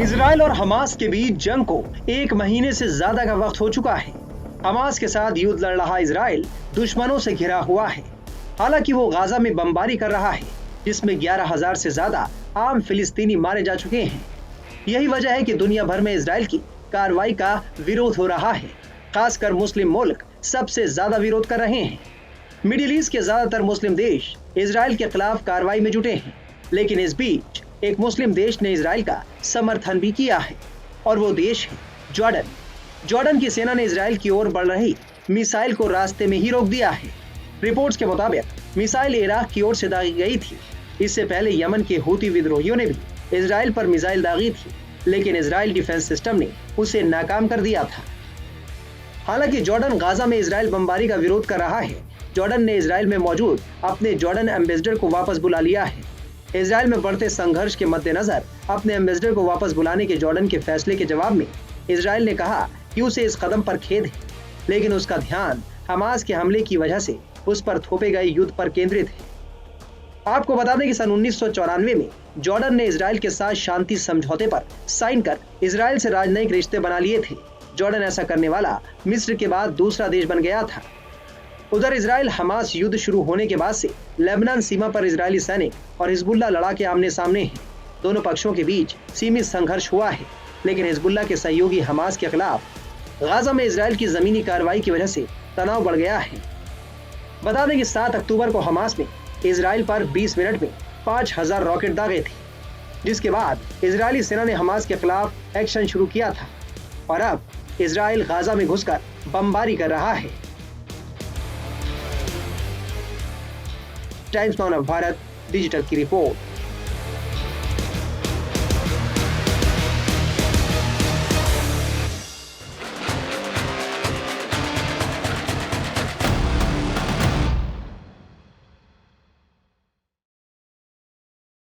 Israel और Hamas के बीच जंग को 1 महीने से ज्यादा का वक्त हो चुका है। हमास के साथ युद्ध लड़ रहा इजराइल दुश्मनों से घिरा हुआ है। हालांकि वो गाजा में बमबारी कर रहा है, जिसमें 11,000 से ज्यादा आम फिलिस्तीनी मारे जा चुके हैं। यही वजह है कि दुनिया भर में इजराइल की कार्रवाई का विरोध हो रहा है। खासकर मुस्लिम मुल्क सबसे ज्यादा विरोध कर रहे हैं। मिडिल ईस्ट के ज्यादातर मुस्लिम देश इजराइल के खिलाफ कार्रवाई में जुटे हैं, लेकिन इस बीच एक मुस्लिम देश ने इजराइल का समर्थन भी किया है और वो देश है जॉर्डन। जॉर्डन की सेना ने इजराइल की ओर बढ़ रही मिसाइल को रास्ते में ही रोक दिया है। रिपोर्ट्स के मुताबिक मिसाइल इराक की ओर से दागी गई थी। इससे पहले यमन के हूती विद्रोहियों ने भी इजराइल पर मिसाइल दागी थी, लेकिन इजराइल डिफेंस सिस्टम ने उसे नाकाम कर दिया था। हालांकि जॉर्डन गाजा में इजराइल बमबारी का विरोध कर रहा है। जॉर्डन ने इजराइल में मौजूद अपने जॉर्डन एम्बेसडर को वापस बुला लिया है। इजराइल में बढ़ते संघर्ष के मद्देनजर अपने एम्बेसडर को वापस बुलाने के जॉर्डन के फैसले के जवाब में इजराइल ने कहा कि उसे इस कदम पर खेद है, लेकिन उसका ध्यान हमास के हमले की वजह से उस पर थोपे गए युद्ध पर केंद्रित है। आपको बता दें कि सन 1994 में जॉर्डन ने इजराइल के साथ शांति समझौते पर साइन कर इजराइल से राजनयिक रिश्ते बना लिए थे। जॉर्डन ऐसा करने वाला मिस्र के बाद दूसरा देश बन गया था। उधर इजराइल हमास युद्ध शुरू होने के बाद से लेबनान सीमा पर इजरायली सैनिक और हिजबुल्लाह लड़ाके आमने सामने हैं। दोनों पक्षों के बीच सीमित संघर्ष हुआ है, लेकिन हिजबुल्लाह के सहयोगी हमास के खिलाफ गाजा में इजराइल की जमीनी कार्रवाई की वजह से तनाव बढ़ गया है। बता दें कि 7 अक्टूबर को हमास ने इजराइल पर 20 मिनट में 5,000 रॉकेट दागे थे, जिसके बाद इजरायली सेना ने हमास के खिलाफ एक्शन शुरू किया था और अब इजराइल गाजा में घुसकर बमबारी कर रहा है। टाइम्स नाउ भारत डिजिटल की रिपोर्ट।